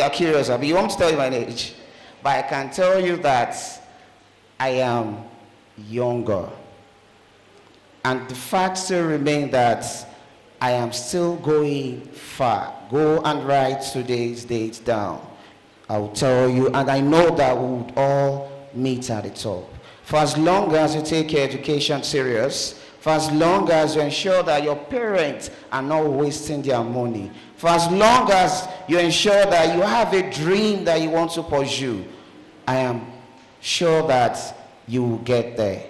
are curious, but you want to tell you my age. But I can tell you that I am younger. And the fact still remains that I am still going far. Go and write today's date down. I will tell you, and I know that we would all meet at the top. For as long as you take your education serious, for as long as you ensure that your parents are not wasting their money, for as long as you ensure that you have a dream that you want to pursue, I am sure that you will get there.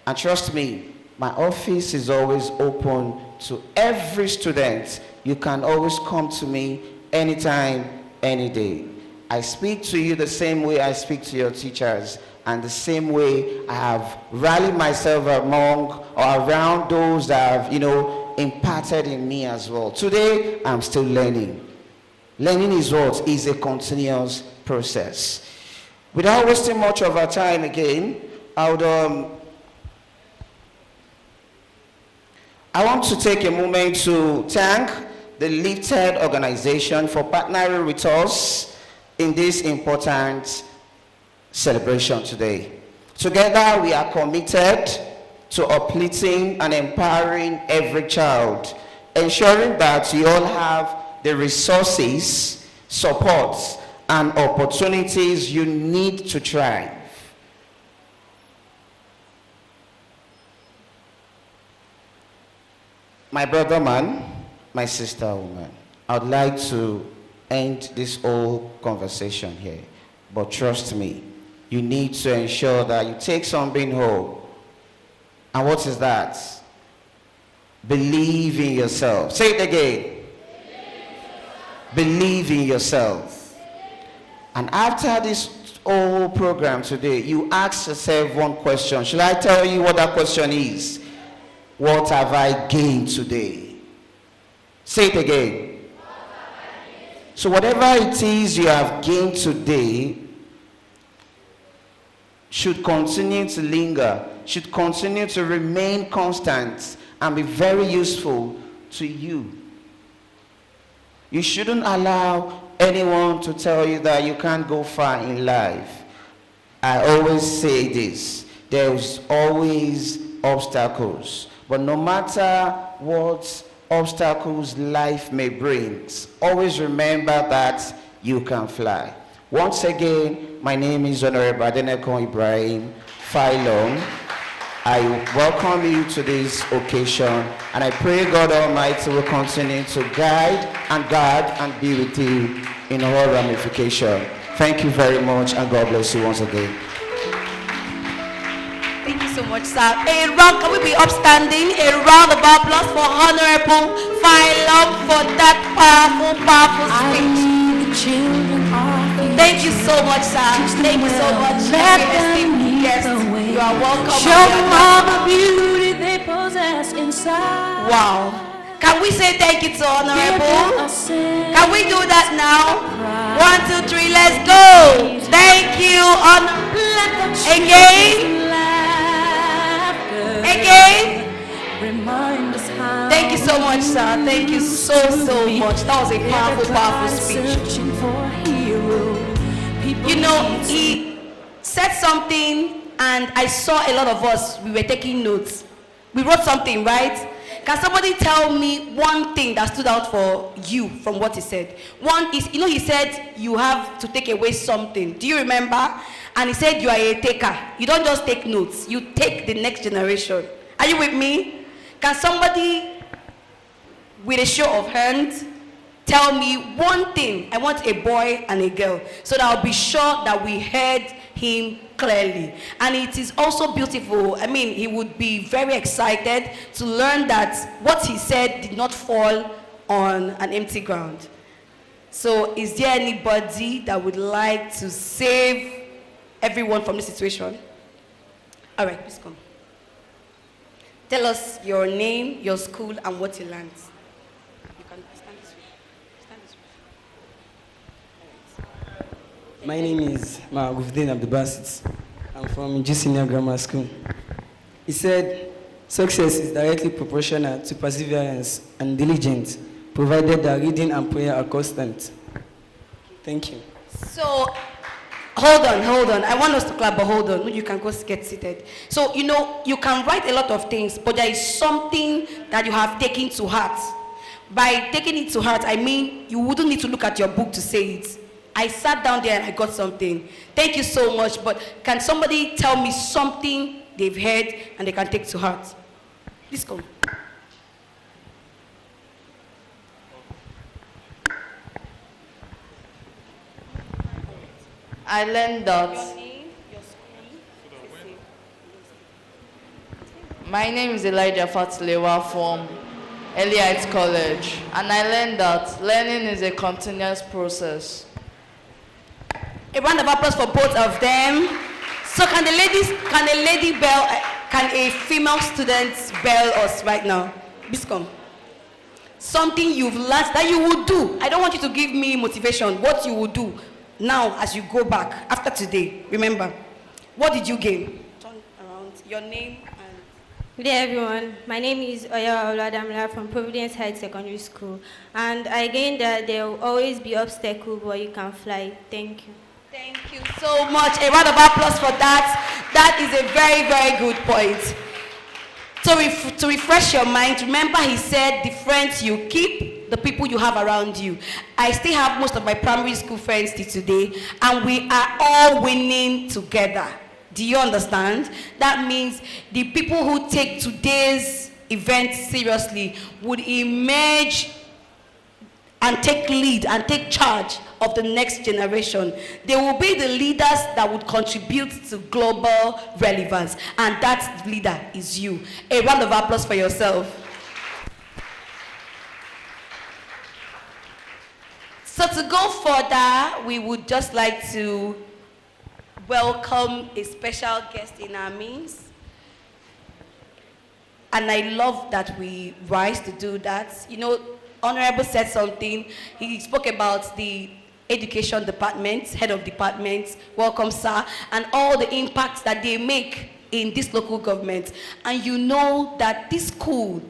And trust me, my office is always open to every student. You can always come to me anytime, any day. I speak to you the same way I speak to your teachers, and the same way I have rallied myself among or around those that have, imparted in me as well. Today, I'm still learning. Learning is what? Is a continuous process. Without wasting much of our time again, I want to take a moment to thank the Lifted organization for partnering with us in this important celebration today. Together, we are committed to uplifting and empowering every child, ensuring that you all have the resources, support, and opportunities you need to thrive. My brother man, my sister woman, I'd like to end this whole conversation here, but trust me, you need to ensure that you take something home. And what is that? Believe in yourself. Say it again. Believe in yourself. And after this whole program today, you ask yourself one question. Shall I tell you what that question is? What have I gained today? Say it again. So whatever it is you have gained today should continue to linger, should continue to remain constant and be very useful to you. You shouldn't allow anyone to tell you that you can't go far in life. I always say this, there's always obstacles. But no matter what obstacles life may bring, always remember that you can fly. Once again, my name is Honorable Adenekon Ibrahim Philon. I welcome you to this occasion, and I pray God Almighty will continue to guide and guard and be with you in all ramification. Thank you very much, and God bless you once again. Thank you so much, sir. Can we be upstanding? A round of applause for Honorable Philon for that powerful speech. Thank you so much, sir. Thank you so much. Yes, you are welcome. Show them all the beauty they possess inside. Wow. Can we say thank you to Honorable? Can we do that now? 1, 2, 3, let's go. Thank you, Again. Thank you so much, sir. Thank you so much. That was a powerful speech. He said something, and I saw a lot of us, we were taking notes. We wrote something, right? Can somebody tell me one thing that stood out for you from what he said? One is, he said you have to take away something. Do you remember? And he said you are a taker. You don't just take notes. You take the next generation. Are you with me? Can somebody, with a show of hands, tell me one thing? I want a boy and a girl, so that I'll be sure that we heard him clearly. And it is also beautiful. I mean, he would be very excited to learn that what he said did not fall on an empty ground. So is there anybody that would like to save everyone from this situation? All right, please come. Tell us your name, your school, and what you learned. You can stand this way. Stand this way. My name is Mahgoufdin Abdelbasit. I'm from G Senior Grammar School. He said, success is directly proportional to perseverance and diligence, provided that reading and prayer are constant. Thank you. So, hold on. I want us to clap, but hold on. You can go get seated. So, you know, you can write a lot of things, but there is something that you have taken to heart. By taking it to heart, I mean you wouldn't need to look at your book to say it. I sat down there and I got something. Thank you so much, but can somebody tell me something they've heard and they can take to heart? Please come. I learned that. Your name, your school. My name is Elijah Fatilewa from Eliite College, and I learned that learning is a continuous process. A round of applause for both of them. So can a female student bell us right now? Please come. Something you've learned that you will do. I don't want you to give me motivation. What you will do now as you go back after today. Remember, what did you gain? Turn around. Your name and... Good day, everyone. My name is Oya Oladamila from Providence Heights Secondary School. And I gained that there will always be obstacles, but you can fly. Thank you. Thank you so much. A round of applause for that. That is a very, very good point. To refresh your mind, remember he said the friends you keep, the people you have around you. I still have most of my primary school friends till today, and we are all winning together. Do you understand? That means the people who take today's event seriously would emerge and take lead and take charge of the next generation. They will be the leaders that would contribute to global relevance, and that leader is you. A round of applause for yourself. So to go further, we would just like to welcome a special guest in our midst. And I love that we rise to do that. You know, Honorable said something. He spoke about the education department, head of department, welcome sir, and all the impacts that they make in this local government. And you know that this school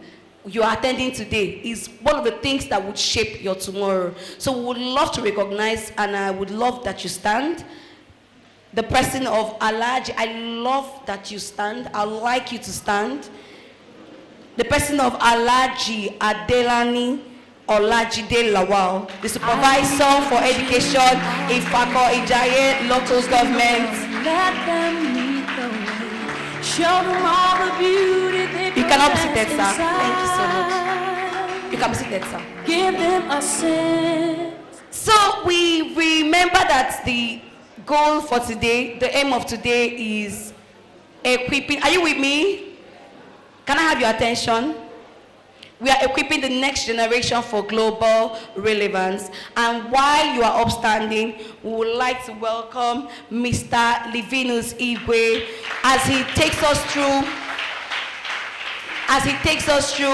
you are attending today is one of the things that would shape your tomorrow. So we would love to recognize, and I would love that you stand, the person of Alhaji. I love that you stand. I'd like you to stand. The person of Alhaji Adelani Olajide Lawal, the supervisor for education in Fako Ijaye local government. Let them lead the way. Show them all the beauty they You cannot be seated, possess sir. Thank you so much. inside. You can be seated, sir. Give them a sense. So we remember that the goal for today, the aim of today is equipping. Are you with me? Can I have your attention? We are equipping the next generation for global relevance. And while you are upstanding, we would like to welcome Mr. Livinus Igwe as he takes us through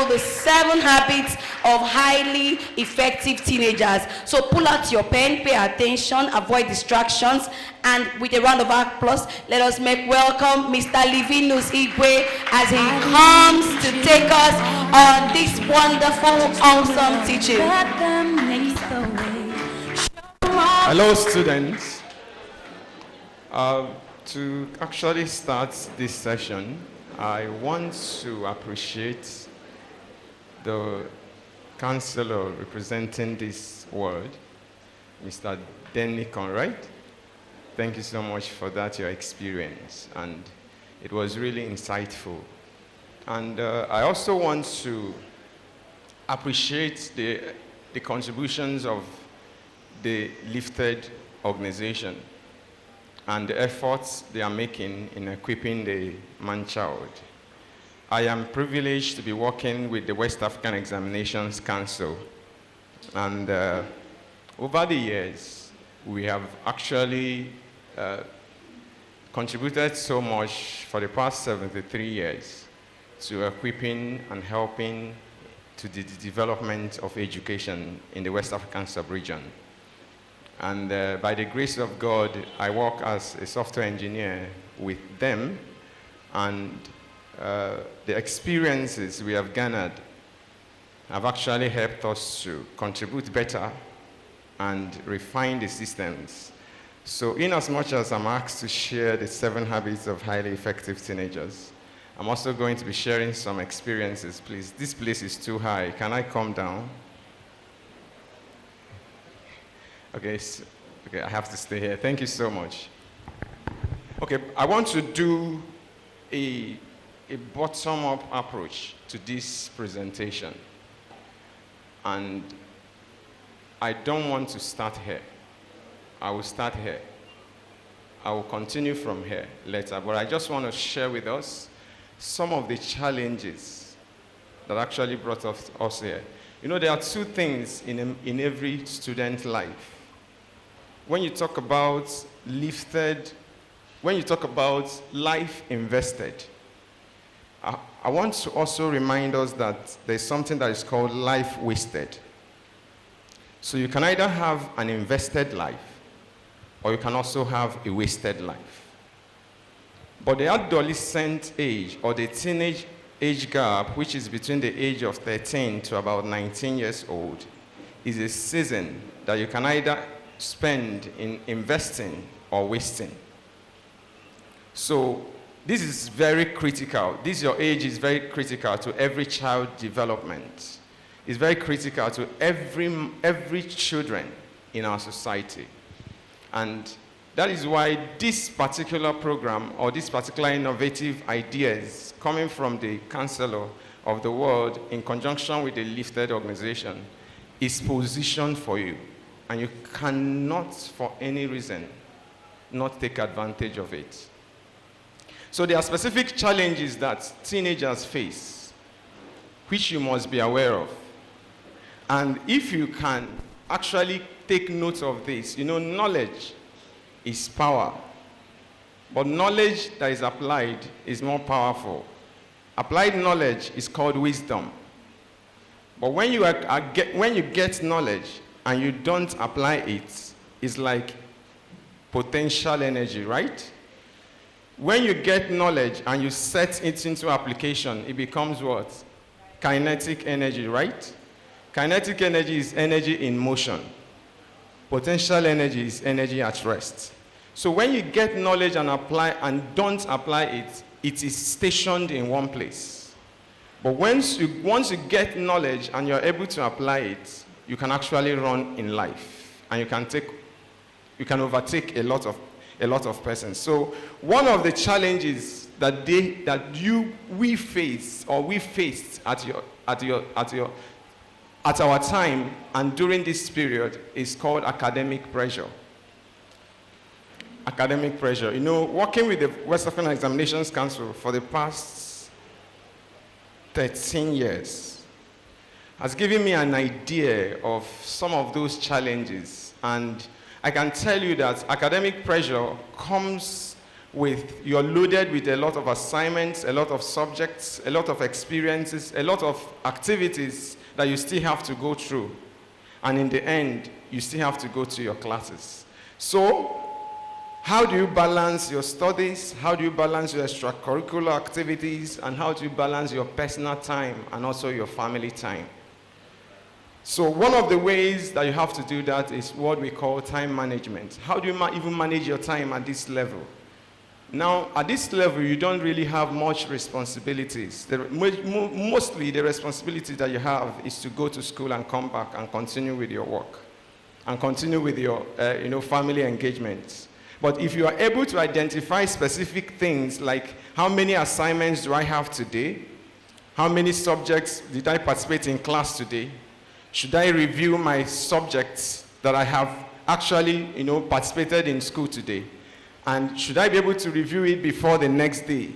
the 7 habits of highly effective teenagers. So pull out your pen, pay attention, avoid distractions, and with a round of applause, let us make welcome Mr. Livinus Igwe as he comes to take us on this wonderful, awesome teaching. Let them lead the way. Show them all. Hello, students. To actually start this session, I want to appreciate the counselor representing this ward, Mr. Denny Conrad. Thank you so much for that, your experience, and it was really insightful. And I also want to appreciate the contributions of the Lifted organization and the efforts they are making in equipping the man-child. I am privileged to be working with the West African Examinations Council. And over the years, we have actually contributed so much for the past 73 years to equipping and helping to the development of education in the West African sub-region. And by the grace of God, I work as a software engineer with them, and the experiences we have garnered have actually helped us to contribute better and refine the systems. So in as much as I'm asked to share the 7 habits of highly effective teenagers, I'm also going to be sharing some experiences, please. This place is too high. Can I come down? Okay, okay, I have to stay here. Thank you so much. Okay, I want to do a bottom-up approach to this presentation. And I don't want to start here. I will start here. I will continue from here later, but I just want to share with us some of the challenges that actually brought us here. You know, there are 2 things in every student life. When you talk about when you talk about life invested, I want to also remind us that there's something that is called life wasted. So you can either have an invested life, or you can also have a wasted life. But the adolescent age, or the teenage age gap, which is between the age of 13 to about 19 years old, is a season that you can either spend in investing or wasting. So this is very critical. Your age is very critical to every child development. It's very critical to every children in our society. And that is why this particular program, or this particular innovative ideas coming from the Counselor of the World in conjunction with the Lifted organization, is positioned for you. And you cannot, for any reason, not take advantage of it. So there are specific challenges that teenagers face, which you must be aware of. And if you can actually take note of this, you know, knowledge is power. But knowledge that is applied is more powerful. Applied knowledge is called wisdom. But when you get knowledge and you don't apply it, it's like potential energy, right? When you get knowledge and you set it into application, it becomes what? Kinetic energy, right? Kinetic energy is energy in motion. Potential energy is energy at rest. So when you get knowledge and apply and don't apply it, it is stationed in one place. But once you get knowledge and you're able to apply it, you can actually run in life, and you can overtake a lot of persons. So one of the challenges that we faced at our time and during this period is called academic pressure. Academic pressure. You know, working with the West African Examinations Council for the past 13 years has given me an idea of some of those challenges. And I can tell you that academic pressure comes with, you're loaded with a lot of assignments, a lot of subjects, a lot of experiences, a lot of activities that you still have to go through. And in the end, you still have to go to your classes. So, how do you balance your studies? How do you balance your extracurricular activities? And how do you balance your personal time and also your family time? So one of the ways that you have to do that is what we call time management. How do you even manage your time at this level? Now, at this level, you don't really have much responsibilities. Mostly the responsibility that you have is to go to school and come back and continue with your work and continue with your family engagements. But if you are able to identify specific things like how many assignments do I have today? How many subjects did I participate in class today? Should I review my subjects that I have actually participated in school today? And should I be able to review it before the next day?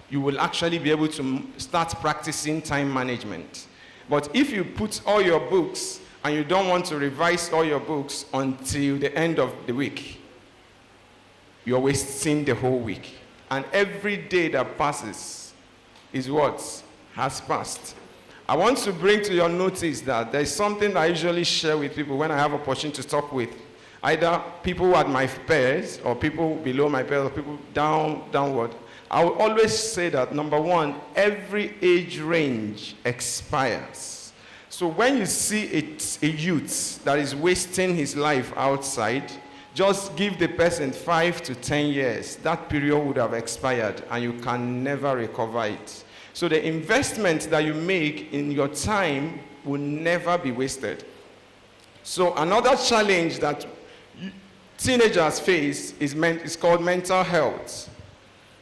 You will actually be able to start practicing time management. But if you put all your books and you don't want to revise all your books until the end of the week, you're wasting the whole week. And every day that passes is what has passed. I want to bring to your notice that there's something I usually share with people when I have opportunity to talk with either people at my peers or people below my peers or people downward. I will always say that, number one, every age range expires. So when you see a youth that is wasting his life outside, just give the person 5 to 10 years. That period would have expired and you can never recover it. So the investment that you make in your time will never be wasted. So another challenge that teenagers face is called mental health.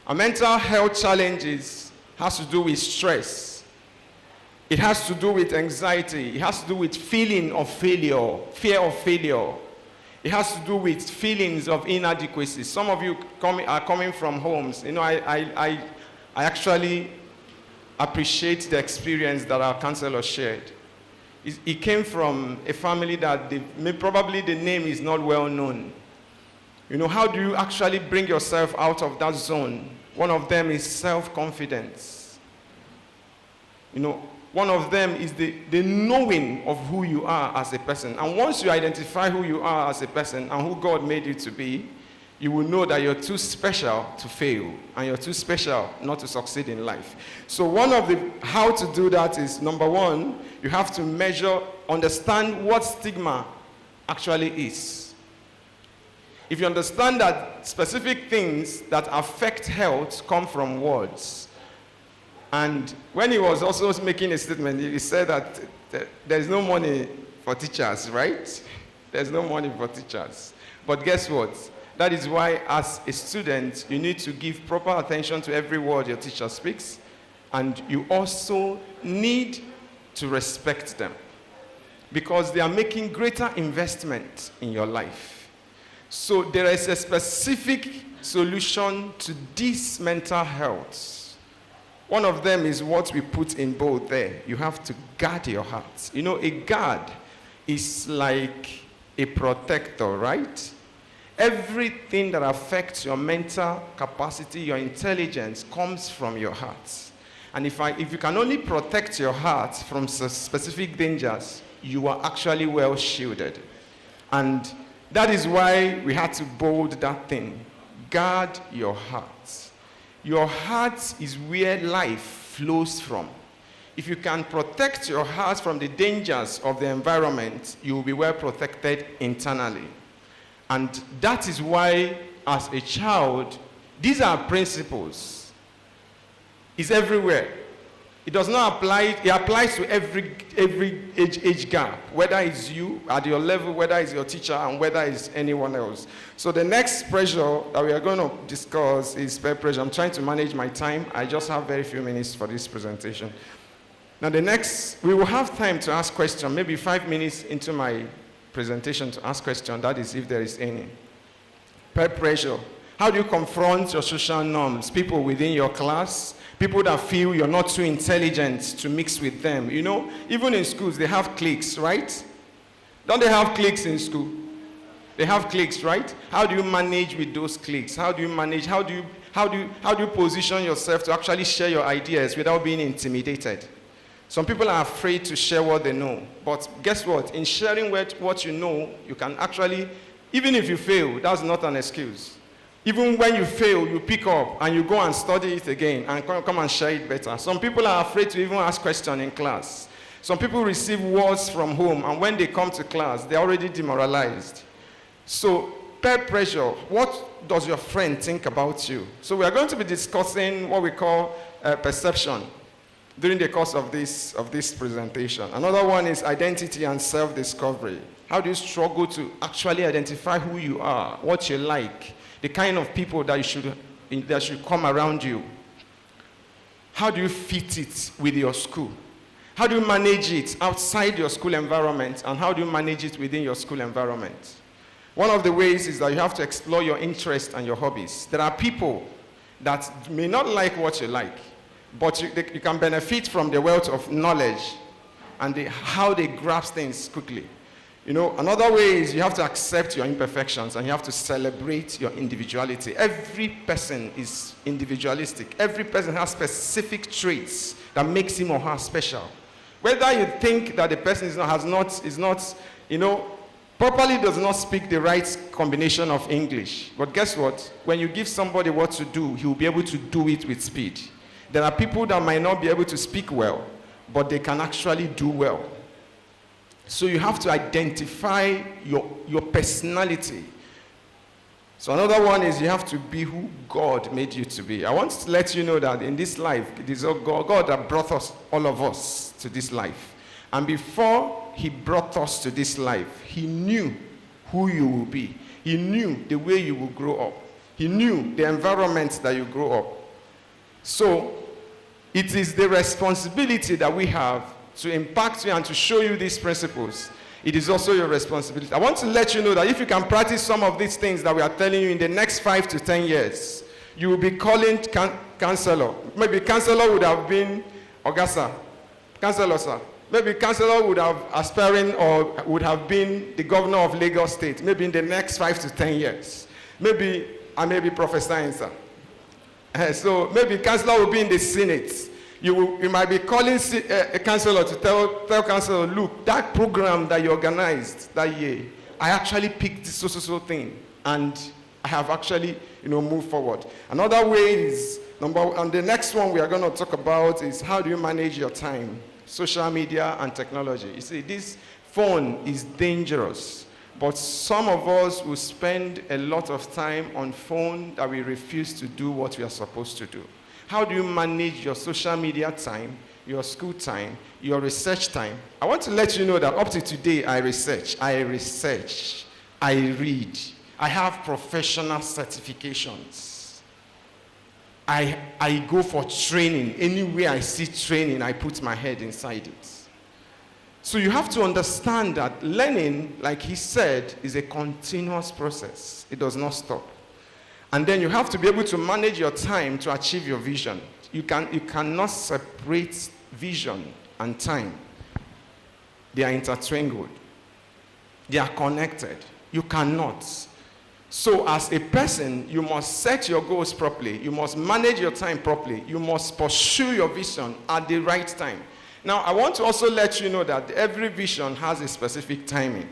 A mental health challenge has to do with stress. It has to do with anxiety. It has to do with feeling of failure, fear of failure. It has to do with feelings of inadequacy. Some of you are coming from homes. You know, I actually appreciate the experience that our counselor shared. It came from a family that probably the name is not well known. You know, how do you actually bring yourself out of that zone? One of them is self-confidence. You know, one of them is the knowing of who you are as a person. And once you identify who you are as a person and who God made you to be, you will know that you're too special to fail and you're too special not to succeed in life. So one of how to do that is, number one, you have to understand what stigma actually is. If you understand that specific things that affect health come from words, and when he was also making a statement, he said that there's no money for teachers, right? There's no money for teachers. But guess what? That is why, as a student, you need to give proper attention to every word your teacher speaks, and you also need to respect them, because they are making greater investment in your life. So there is a specific solution to this mental health. One of them is what we put in bold there. You have to guard your heart. You know, a guard is like a protector, right? Everything that affects your mental capacity, your intelligence, comes from your heart. And if you can only protect your heart from specific dangers, you are actually well shielded. And that is why we had to bold that thing. Guard your heart. Your heart is where life flows from. If you can protect your heart from the dangers of the environment, you will be well protected internally. And that is why, as a child, these are principles. It's everywhere. It does not apply, it applies to every age gap, whether it's you at your level, whether it's your teacher, and whether it's anyone else. So the next pressure that we are going to discuss is peer pressure. I'm trying to manage my time. I just have very few minutes for this presentation. Now we will have time to ask questions, maybe 5 minutes into my presentation to ask questions, that is if there is any. Peer pressure. How do you confront your social norms? People within your class, people that feel you're not too intelligent to mix with them. You know, even in schools, they have cliques, right? Don't they have cliques in school? They have cliques, right? How do you manage with those cliques? How do you position yourself to actually share your ideas without being intimidated? Some people are afraid to share what they know. But guess what? In sharing what you know, you can actually, even if you fail, that's not an excuse. Even when you fail, you pick up and you go and study it again and come and share it better. Some people are afraid to even ask questions in class. Some people receive words from home, and when they come to class, they're already demoralized. So, peer pressure, what does your friend think about you? So we are going to be discussing what we call perception during the course of this presentation. Another one is identity and self-discovery. How do you struggle to actually identify who you are, what you like, the kind of people that should come around you? How do you fit it with your school? How do you manage it outside your school environment, and how do you manage it within your school environment? One of the ways is that you have to explore your interests and your hobbies. There are people that may not like what you like, but you can benefit from the wealth of knowledge and how they grasp things quickly. You know, another way is you have to accept your imperfections and you have to celebrate your individuality. Every person is individualistic. Every person has specific traits that makes him or her special. Whether you think that the person is not, you know, properly does not speak the right combination of English. But guess what? When you give somebody what to do, he will be able to do it with speed. There are people that might not be able to speak well, but they can actually do well. So you have to identify your personality. So another one is you have to be who God made you to be. I want to let you know that in this life, it is God that brought us, all of us, to this life. And before he brought us to this life, he knew who you will be. He knew the way you will grow up. He knew the environment that you grow up. So it is the responsibility that we have to impact you and to show you these principles. It is also your responsibility. I want to let you know that if you can practice some of these things that we are telling you in the next 5 to 10 years, you will be calling counselor. Maybe counselor would have been Augusta. Counselor, sir. Maybe counselor would have aspiring or would have been the governor of Lagos State, maybe in the next 5 to 10 years. Maybe I may be prophesying, sir. So maybe counselor will be in the Senate. You might be calling a counselor to tell counselor, look, that program that you organized that year, I actually picked this so thing, and I have actually, moved forward. Another way is, and the next one we are going to talk about is how do you manage your time? Social media and technology. You see, this phone is dangerous, but some of us will spend a lot of time on phone that we refuse to do what we are supposed to do. How do you manage your social media time, your school time, your research time? I want to let you know that up to today, I research, I read, I have professional certifications. I go for training. Anywhere I see training, I put my head inside it. So you have to understand that learning, like he said, is a continuous process. It does not stop. And then you have to be able to manage your time to achieve your vision. You cannot separate vision and time. They are intertwined. They are connected. You cannot. So as a person, you must set your goals properly. You must manage your time properly. You must pursue your vision at the right time. Now, I want to also let you know that every vision has a specific timing.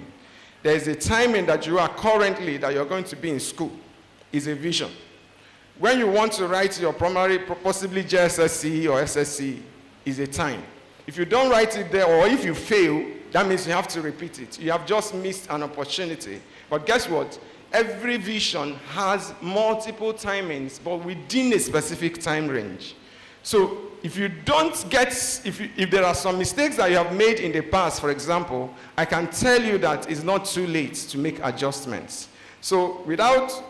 There is a timing that you are currently, that you're going to be in school. Is a vision. When you want to write your primary, possibly JSSC or SSC, is a time. If you don't write it there, or if you fail, that means you have to repeat it. You have just missed an opportunity. But guess what? Every vision has multiple timings, but within a specific time range. So if you don't get, if there are some mistakes that you have made in the past, for example, I can tell you that it's not too late to make adjustments. So without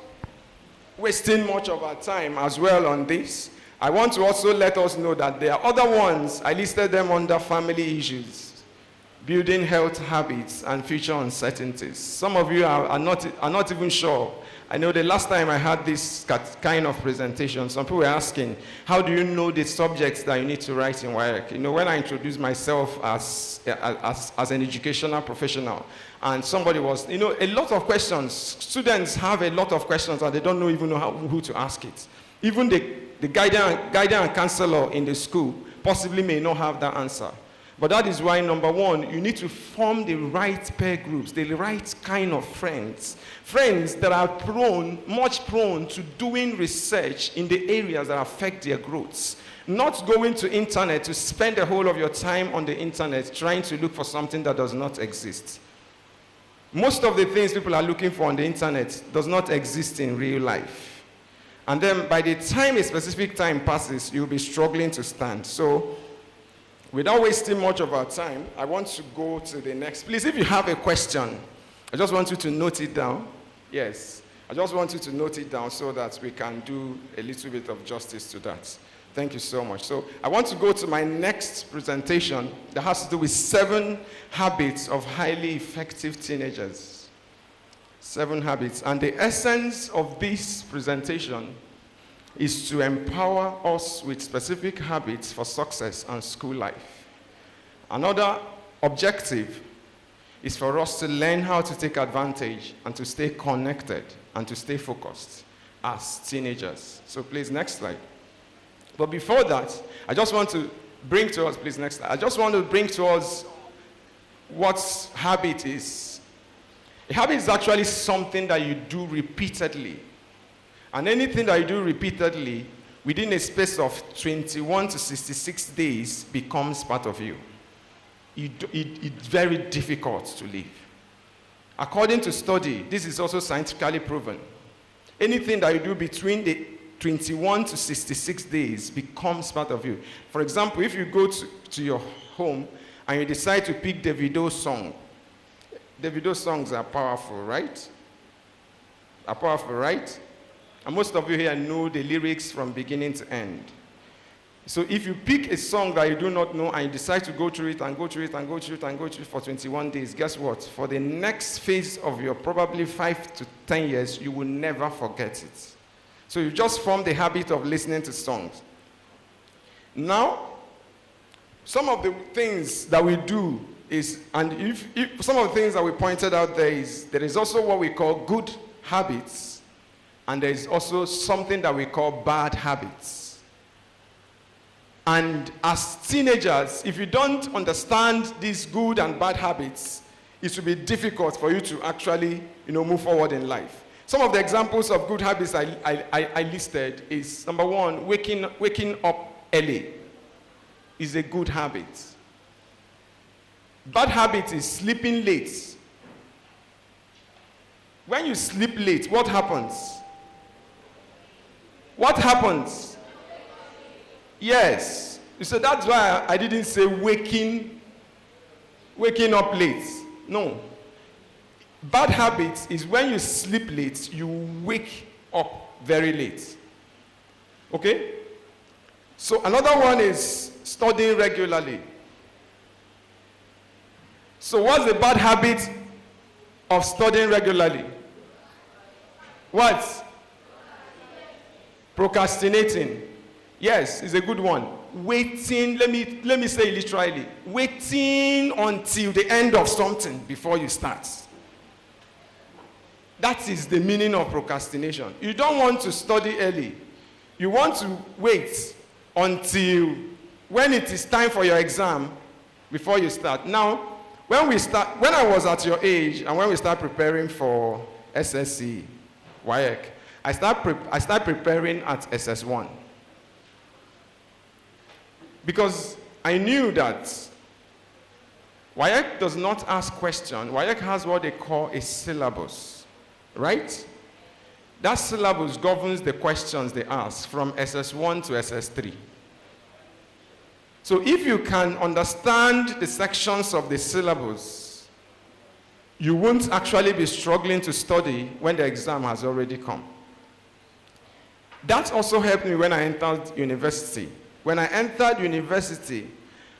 wasting much of our time as well on this, I want to also let us know that there are other ones. I listed them under family issues, building health habits, and future uncertainties. Some of you are not even sure. I know the last time I had this kind of presentation, some people were asking, how do you know the subjects that you need to write in WIREC? When I introduced myself as an educational professional, and somebody was, a lot of questions. Students have a lot of questions and they don't even know who to ask it. Even the guidance and counselor in the school possibly may not have that answer. But that is why, number one, you need to form the right peer groups, the right kind of friends. Friends that are much prone to doing research in the areas that affect their growth. Not going to internet to spend the whole of your time on the internet trying to look for something that does not exist. Most of the things people are looking for on the internet does not exist in real life. And then by the time a specific time passes, you'll be struggling to stand. So without wasting much of our time, I want to go to the next. Please, if you have a question, I just want you to note it down. Yes, I just want you to note it down so that we can do a little bit of justice to that. Thank you so much. So I want to go to my next presentation that has to do with 7 habits of highly effective teenagers. 7 habits. And the essence of this presentation is to empower us with specific habits for success and school life. Another objective is for us to learn how to take advantage and to stay connected and to stay focused as teenagers. So please, next slide. But before that, I just want to bring to us, please, next slide. I just want to bring to us what habit is. A habit is actually something that you do repeatedly. And anything that you do repeatedly, within a space of 21 to 66 days, becomes part of you. it's very difficult to live. According to study, this is also scientifically proven. Anything that you do between the 21 to 66 days becomes part of you. For example, if you go to your home and you decide to pick Davido's song, Davido's songs are powerful, right? Are powerful, right? And most of you here know the lyrics from beginning to end. So if you pick a song that you do not know and you decide to go through it and go through it and go through it and go through it for 21 days, guess what? For the next phase of your probably 5 to 10 years, you will never forget it. So you just form the habit of listening to songs. Now, some of the things that we do is, and if some of the things that we pointed out there is also what we call good habits, and there is also something that we call bad habits. And as teenagers, if you don't understand these good and bad habits, it will be difficult for you to actually, move forward in life. Some of the examples of good habits I listed is, number one, waking up early is a good habit. Bad habit is sleeping late. When you sleep late, what happens? What happens? Yes. So that's why I didn't say waking up late. No. Bad habits is when you sleep late, you wake up very late. Okay? So another one is studying regularly. So what's the bad habit of studying regularly? What? Procrastinating. Yes, it's a good one. Waiting, let me say it literally. Waiting until the end of something before you start. That is the meaning of procrastination. You don't want to study early. You want to wait until when it is time for your exam before you start. Now, when I was at your age and when we start preparing for SSC, WAEC, I start preparing at SS1. Because I knew that WAEC does not ask questions. WAEC has what they call a syllabus, right? That syllabus governs the questions they ask from SS1 to SS3. So if you can understand the sections of the syllabus, you won't actually be struggling to study when the exam has already come. That also helped me when I entered university. When I entered university,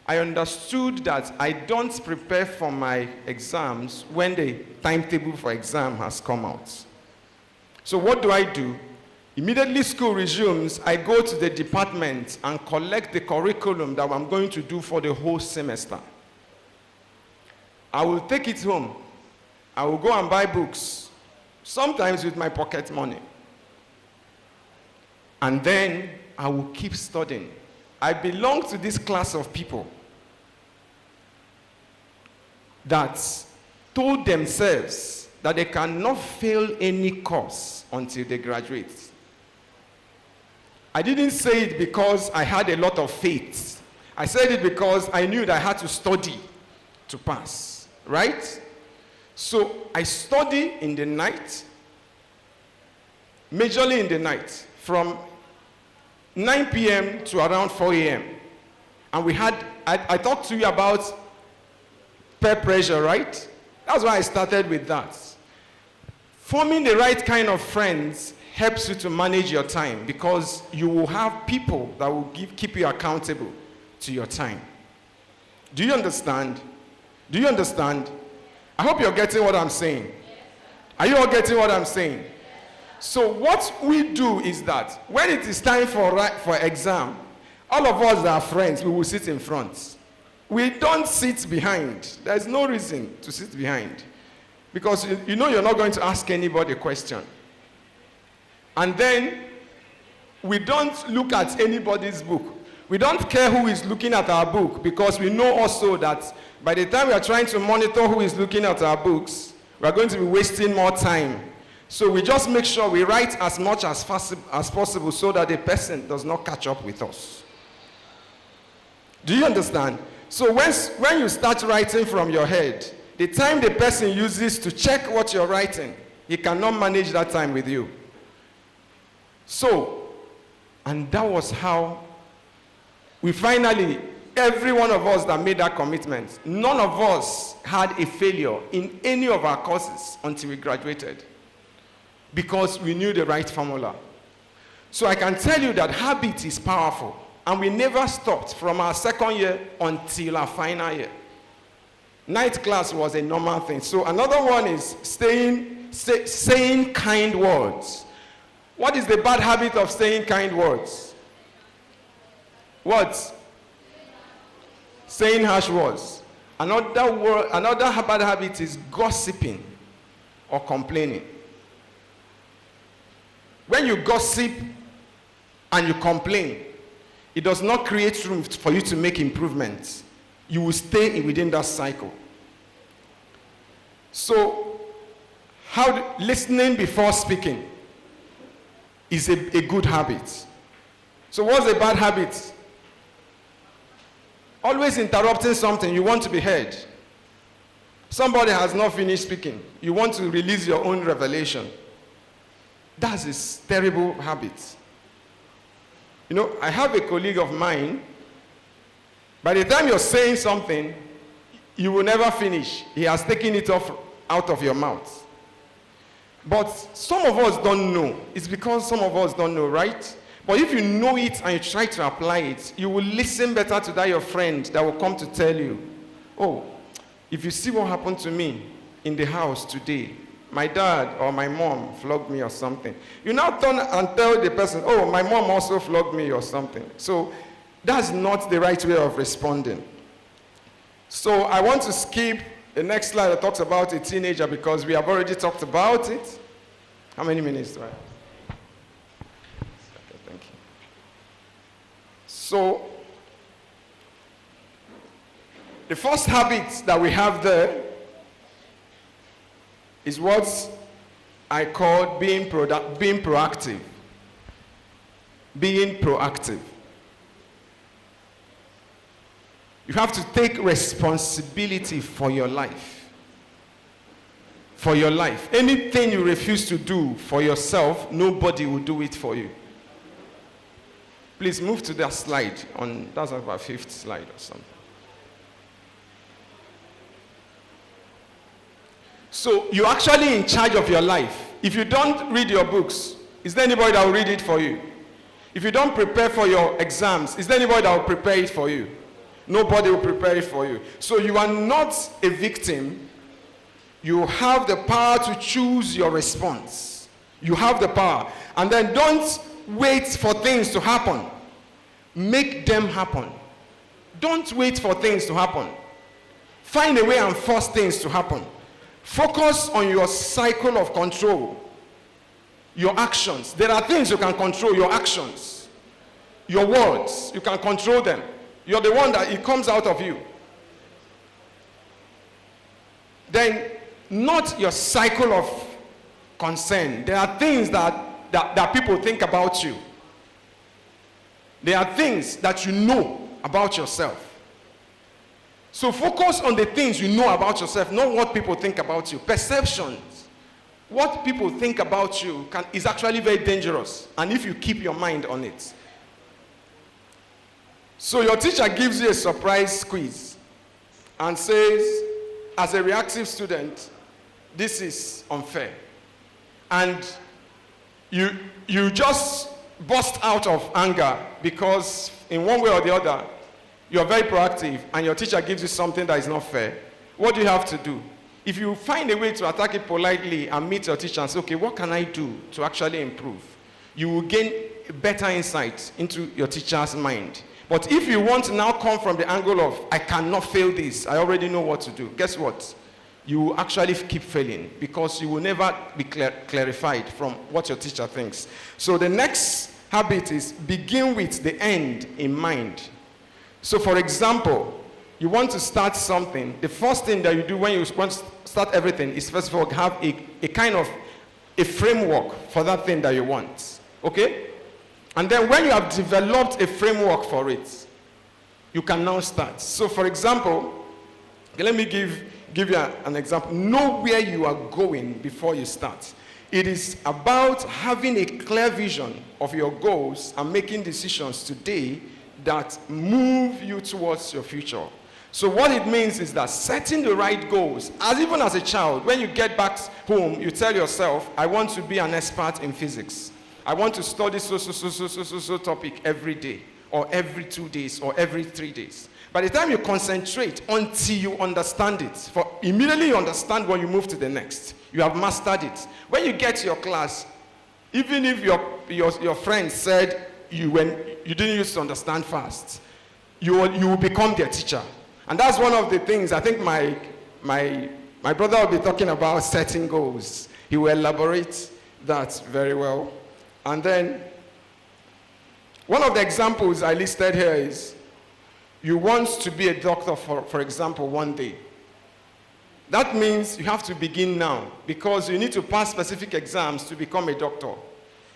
I understood that I don't prepare for my exams when the timetable for exam has come out. So what do? Immediately school resumes, I go to the department and collect the curriculum that I'm going to do for the whole semester. I will take it home. I will go and buy books, sometimes with my pocket money. And then I will keep studying. I belong to this class of people that told themselves that they cannot fail any course until they graduate. I didn't say it because I had a lot of faith. I said it because I knew that I had to study to pass, right? So I study in the night, majorly in the night, from 9 p.m. to around 4 a.m. And I talked to you about peer pressure, right? That's why I started with that. Forming the right kind of friends helps you to manage your time because you will have people that will keep you accountable to your time. Do you understand? Do you understand? I hope you're getting what I'm saying. Are you all getting what I'm saying? So what we do is that when it is time for exam, all of us that are friends, we will sit in front. We don't sit behind. There's no reason to sit behind. Because you know you're not going to ask anybody a question. And then we don't look at anybody's book. We don't care who is looking at our book because we know also that by the time we are trying to monitor who is looking at our books, we are going to be wasting more time. So we just make sure we write as much as possible so that the person does not catch up with us. Do you understand? So when you start writing from your head, the time the person uses to check what you're writing, he cannot manage that time with you. So, and that was how we finally, every one of us that made that commitment, none of us had a failure in any of our courses until we graduated, because we knew the right formula. So I can tell you that habit is powerful, and we never stopped from our second year until our final year. Night class was a normal thing. So another one is saying kind words. What is the bad habit of saying kind words? What? Saying harsh words. Another bad habit is gossiping or complaining. When you gossip and you complain, it does not create room for you to make improvements. You will stay within that cycle. So, listening before speaking is a good habit. So what's a bad habit? Always interrupting something, you want to be heard. Somebody has not finished speaking. You want to release your own revelation. That's a terrible habit. You know, I have a colleague of mine, by the time you're saying something, you will never finish. He has taken it out of your mouth. But some of us don't know. It's because some of us don't know, right? But if you know it and you try to apply it, you will listen better to that your friend that will come to tell you, oh, if you see what happened to me in the house today, my dad or my mom flogged me or something. You now turn and tell the person, oh, my mom also flogged me or something. So that's not the right way of responding. So I want to skip the next slide that talks about a teenager because we have already talked about it. How many minutes do I have? Okay, thank you. So the first habit that we have there is what I call being proactive. Being proactive. You have to take responsibility for your life. For your life. Anything you refuse to do for yourself, nobody will do it for you. Please move to that slide. That's about 5th slide or something. So you're actually in charge of your life. If you don't read your books, is there anybody that will read it for you? If you don't prepare for your exams, is there anybody that will prepare it for you? Nobody will prepare it for you. So you are not a victim. You have the power to choose your response. You have the power. And then don't wait for things to happen. Make them happen. Don't wait for things to happen. Find a way and force things to happen. Focus on your cycle of control. Your actions. There are things you can control, your actions. Your words, you can control them. You're the one that it comes out of you. Then, not your cycle of concern. There are things that people think about you. There are things that you know about yourself. So focus on the things you know about yourself, not what people think about you. Perceptions. What people think about you is actually very dangerous, and if you keep your mind on it. So your teacher gives you a surprise quiz and says, as a reactive student, this is unfair. And you just burst out of anger because in one way or the other, you're very proactive and your teacher gives you something that is not fair. What do you have to do? If you find a way to attack it politely and meet your teacher and say, okay, what can I do to actually improve? You will gain better insight into your teacher's mind. But if you want to now come from the angle of, I cannot fail this, I already know what to do, guess what? You will actually keep failing because you will never be clarified from what your teacher thinks. So the next habit is begin with the end in mind. So for example, you want to start something, the first thing that you do when you want to start everything is first of all have a kind of a framework for that thing that you want. Okay? And then when you have developed a framework for it, you can now start. So for example, let me give you an example. Know where you are going before you start. It is about having a clear vision of your goals and making decisions today that move you towards your future. So what it means is that setting the right goals, even as a child, when you get back home, you tell yourself, I want to be an expert in physics. I want to study so topic every day, or every 2 days, or every 3 days. By the time you concentrate until you understand it, for immediately you understand when you move to the next. You have mastered it. When you get to your class, even if your friend said you didn't used to understand fast, you will become their teacher. And that's one of the things I think my brother will be talking about, setting goals. He will elaborate that very well. And then one of the examples I listed here is you want to be a doctor, for example, one day. That means you have to begin now because you need to pass specific exams to become a doctor.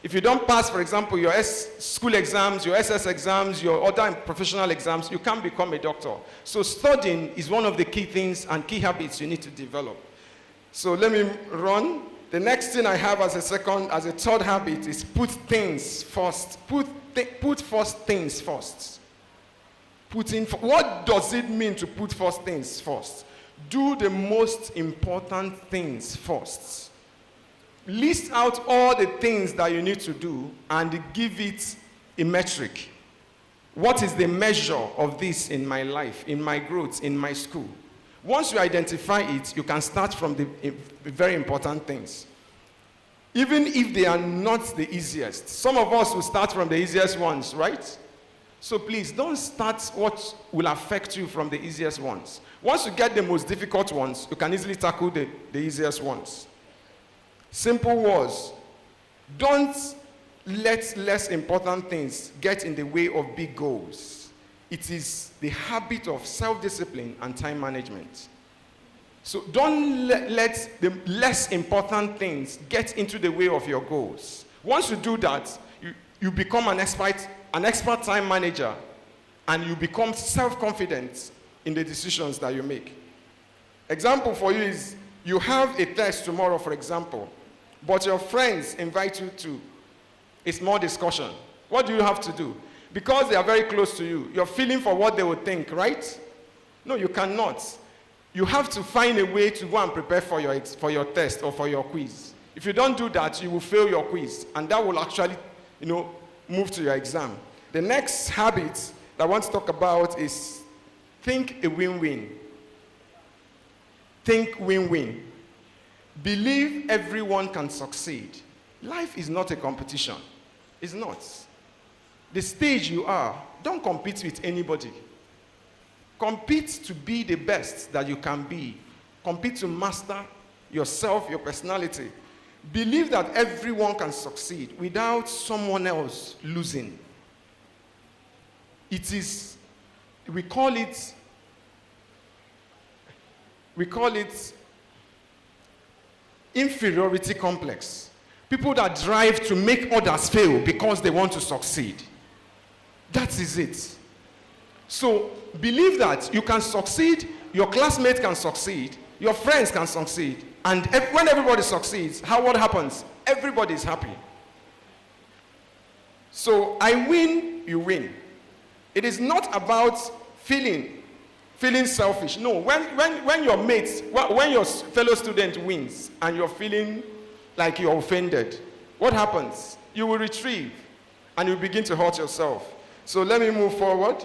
If you don't pass, for example, your school exams, your SS exams, your other professional exams, you can't become a doctor. So studying is one of the key things and key habits you need to develop. So let me run. The next thing I have as a third habit is put things first. Put first things first. What does it mean to put first things first? Do the most important things first. List out all the things that you need to do and give it a metric. What is the measure of this in my life, in my growth, in my school? Once you identify it, you can start from the very important things. Even if they are not the easiest. Some of us will start from the easiest ones, right? So please, don't start what will affect you from the easiest ones. Once you get the most difficult ones, you can easily tackle the easiest ones. Simple words. Don't let less important things get in the way of big goals. It is the habit of self-discipline and time management. So don't let the less important things get into the way of your goals. Once you do that, you become an expert time manager, and you become self-confident in the decisions that you make. Example for you is, you have a test tomorrow, for example, but your friends invite you to a small discussion. What do you have to do? Because they are very close to you, you're feeling for what they would think, right? No, you cannot. You have to find a way to go and prepare for your test or for your quiz. If you don't do that, you will fail your quiz, and that will actually, move to your exam. The next habit that I want to talk about is think a win-win. Think win-win. Believe everyone can succeed. Life is not a competition. It's not. The stage you are, don't compete with anybody. Compete to be the best that you can be. Compete to master yourself, your personality. Believe that everyone can succeed without someone else losing. It is, we call it inferiority complex. People that drive to make others fail because they want to succeed. That is it. So believe that you can succeed, your classmates can succeed, your friends can succeed, and when everybody succeeds, what happens? Everybody is happy. So I win, you win. It is not about feeling selfish. No, when your mates, when your fellow student wins and you're feeling like you're offended, what happens? You will retrieve and you begin to hurt yourself. So let me move forward.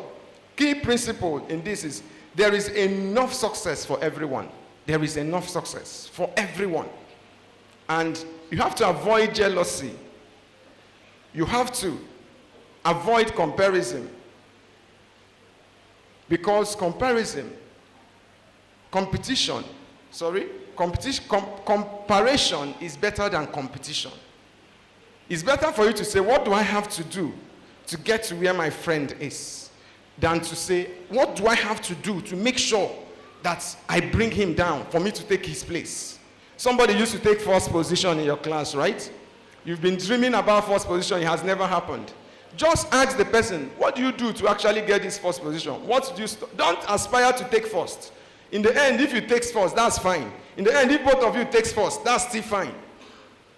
Key principle in this is there is enough success for everyone. There is enough success for everyone. And you have to avoid jealousy. You have to avoid comparison. Because comparison is better than competition. It's better for you to say, what do I have to do to get to where my friend is? Than to say, what do I have to do to make sure that I bring him down for me to take his place? Somebody used to take first position in your class, right? You've been dreaming about first position, it has never happened. Just ask the person, what do you do to actually get this first position? What do you don't aspire to take first. In the end, if you take first, that's fine. In the end, if both of you takes first, that's still fine.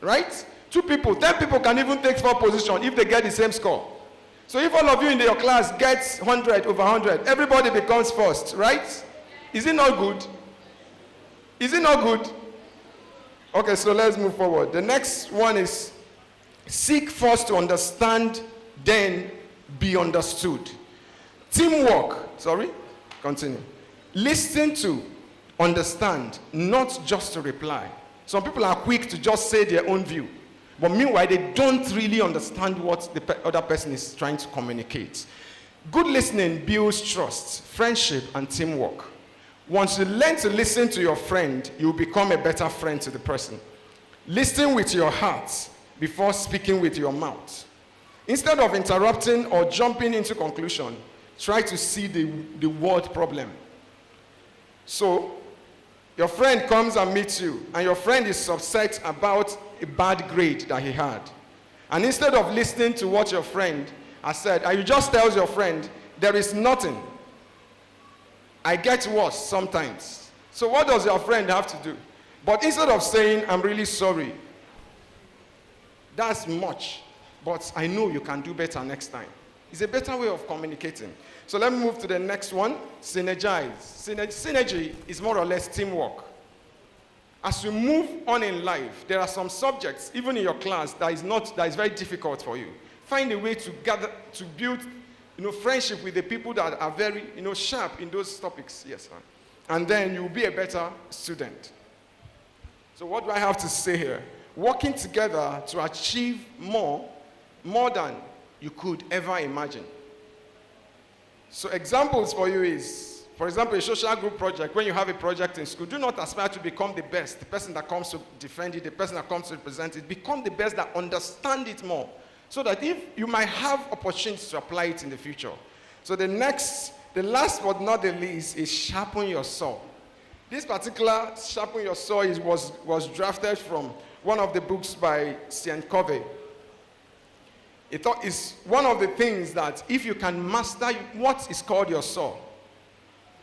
Right? 2 people, 10 people can even take first position if they get the same score. So if all of you in your class gets 100 over 100, everybody becomes first, right? Is it not good? Is it not good? Okay, so let's move forward. The next one is seek first to understand, then be understood. Teamwork, continue. Listen to, understand, not just to reply. Some people are quick to just say their own view. But meanwhile, they don't really understand what the other person is trying to communicate. Good listening builds trust, friendship, and teamwork. Once you learn to listen to your friend, you'll become a better friend to the person. Listen with your heart before speaking with your mouth. Instead of interrupting or jumping into conclusion, try to see the word problem. So, your friend comes and meets you, and your friend is upset about a bad grade that he had. And instead of listening to what your friend has said, and you just tell your friend, there is nothing. I get worse sometimes. So what does your friend have to do? But instead of saying, I'm really sorry, that's much, but I know you can do better next time. It's a better way of communicating. So let me move to the next one, synergize. Synergy is more or less teamwork. As you move on in life, there are some subjects, even in your class, that is very difficult for you. Find a way to build, friendship with the people that are very, sharp in those topics. Yes, sir. And then you'll be a better student. So what do I have to say here? Working together to achieve more than you could ever imagine. So examples for you is, for example, a social group project. When you have a project in school, do not aspire to become the best, the person that comes to defend it, the person that comes to represent it. Become the best that understand it more, so that if you might have opportunities to apply it in the future. So the last but not the least is sharpen your saw. This particular sharpen your saw was drafted from one of the books by Stephen Covey. It is one of the things that if you can master what is called your saw,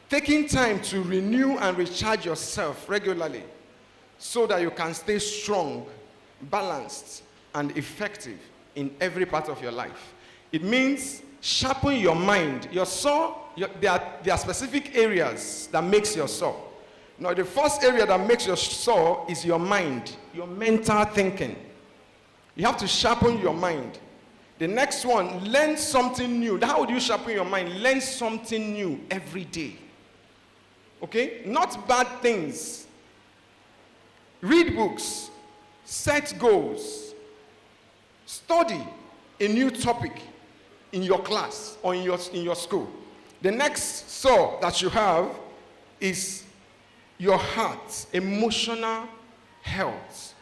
taking time to renew and recharge yourself regularly so that you can stay strong, balanced, and effective in every part of your life. It means sharpen your mind. Your saw, there are specific areas that makes your saw. Now, the first area that makes your saw is your mind, your mental thinking. You have to sharpen your mind. The next one, learn something new. How do you sharpen your mind? Learn something new every day. Okay? Not bad things. Read books. Set goals. Study a new topic in your class or in your school. The next saw that you have is your heart, emotional health.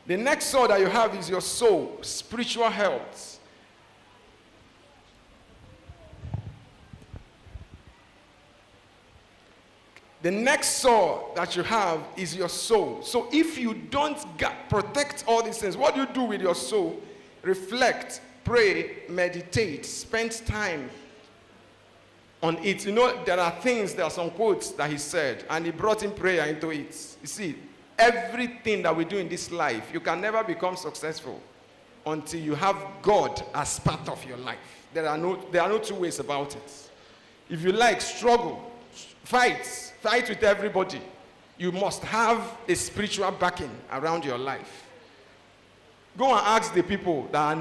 The next saw that you have is your soul, spiritual health. The next saw that you have is your soul. So if you don't protect all these things, what do you do with your soul? Reflect, pray, meditate, spend time on it. There are some quotes that he said, and he brought in prayer into it. You see, everything that we do in this life, you can never become successful until you have God as part of your life. There are no two ways about it. If you like, struggle, fight with everybody. You must have a spiritual backing around your life. Go and ask the people that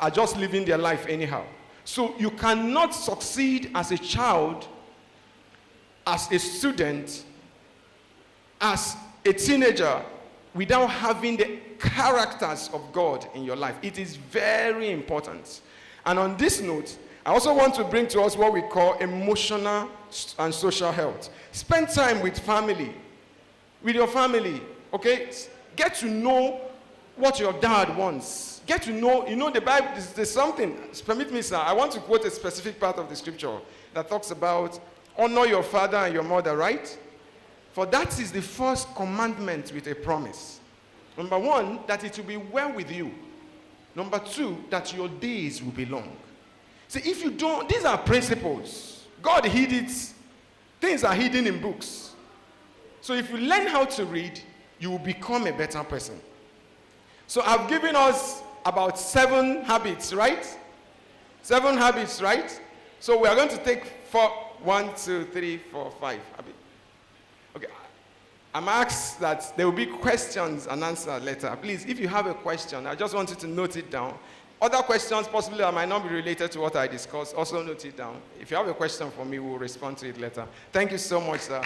are just living their life anyhow. So you cannot succeed as a child, as a student, as a teenager, without having the characters of God in your life. It is very important. And on this note, I also want to bring to us what we call emotional and social health. Spend time with family, with your family, okay? Get to know what your dad wants. Get to know, the Bible, there's something, permit me, sir, I want to quote a specific part of the scripture that talks about honor your father and your mother, right? For that is the first commandment with a promise. Number one, that it will be well with you. Number two, that your days will be long. See, if you don't, these are principles. God hid it. Things are hidden in books. So if you learn how to read, you will become a better person. So I've given us about 7 habits, right? 7 habits, right? So we are going to take 4, 1, 2, 3, 4, 5 habits. Okay. I'm asked that there will be questions and answers later. Please, if you have a question, I just want you to note it down. Other questions possibly that might not be related to what I discussed, also note it down. If you have a question for me, we'll respond to it later. Thank you so much, sir.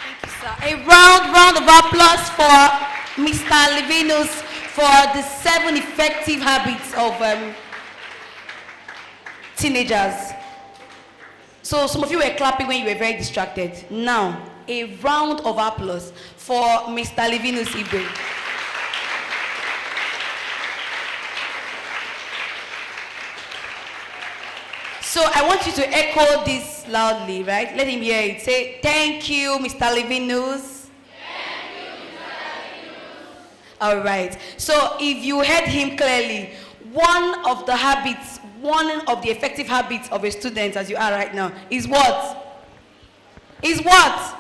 Thank you, sir. A round of applause for Mr. Levinus for the 7 effective habits of teenagers. So some of you were clapping when you were very distracted. Now, a round of applause for Mr. Levinus Ibe. So I want you to echo this loudly, right? Let him hear it. Say, thank you, Mr. Levinus. Thank you, Mr. Levinus. All right. So if you heard him clearly, one of the effective habits of a student, as you are right now, is what? Is what?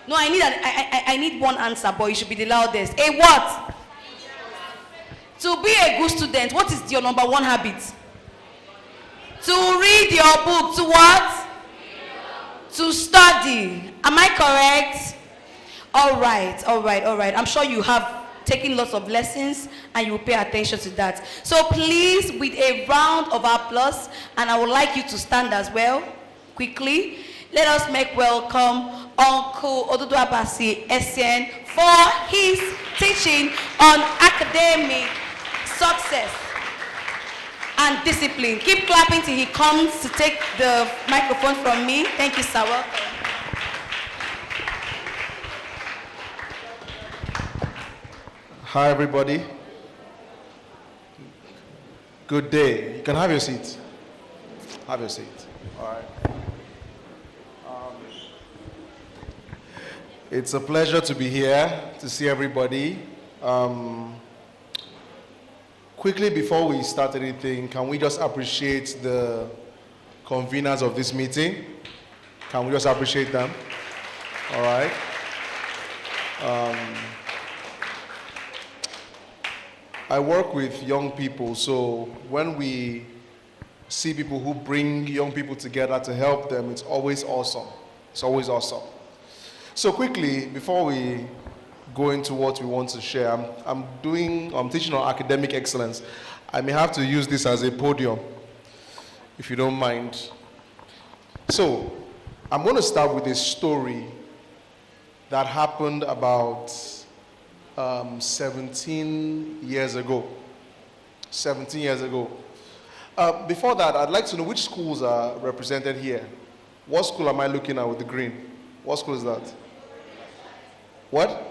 No, I need one answer, but it should be the loudest. A what? To be a good student, what is your number 1 habit? To read your book. To what? To study. Am I correct? All right. I'm sure you have taken lots of lessons and you will pay attention to that. So please, with a round of applause, and I would like you to stand as well, quickly. Let us make welcome Uncle Odudu Abasi Essien for his teaching on academic success and discipline. Keep clapping till he comes to take the microphone from me. Thank you, sir. Welcome. Hi, everybody. Good day. You can have your seat. Have your seat. All right. It's a pleasure to be here to see everybody. Quickly, before we start anything, can we just appreciate the conveners of this meeting? Can we just appreciate them? All right. I work with young people, so when we see people who bring young people together to help them, it's always awesome. It's always awesome. So quickly, before we go into what we want to share, I'm teaching on academic excellence. I may have to use this as a podium, if you don't mind. So, I'm going to start with a story that happened about 17 years ago. 17 years ago. Before that, I'd like to know which schools are represented here. What school am I looking at with the green? What school is that? What?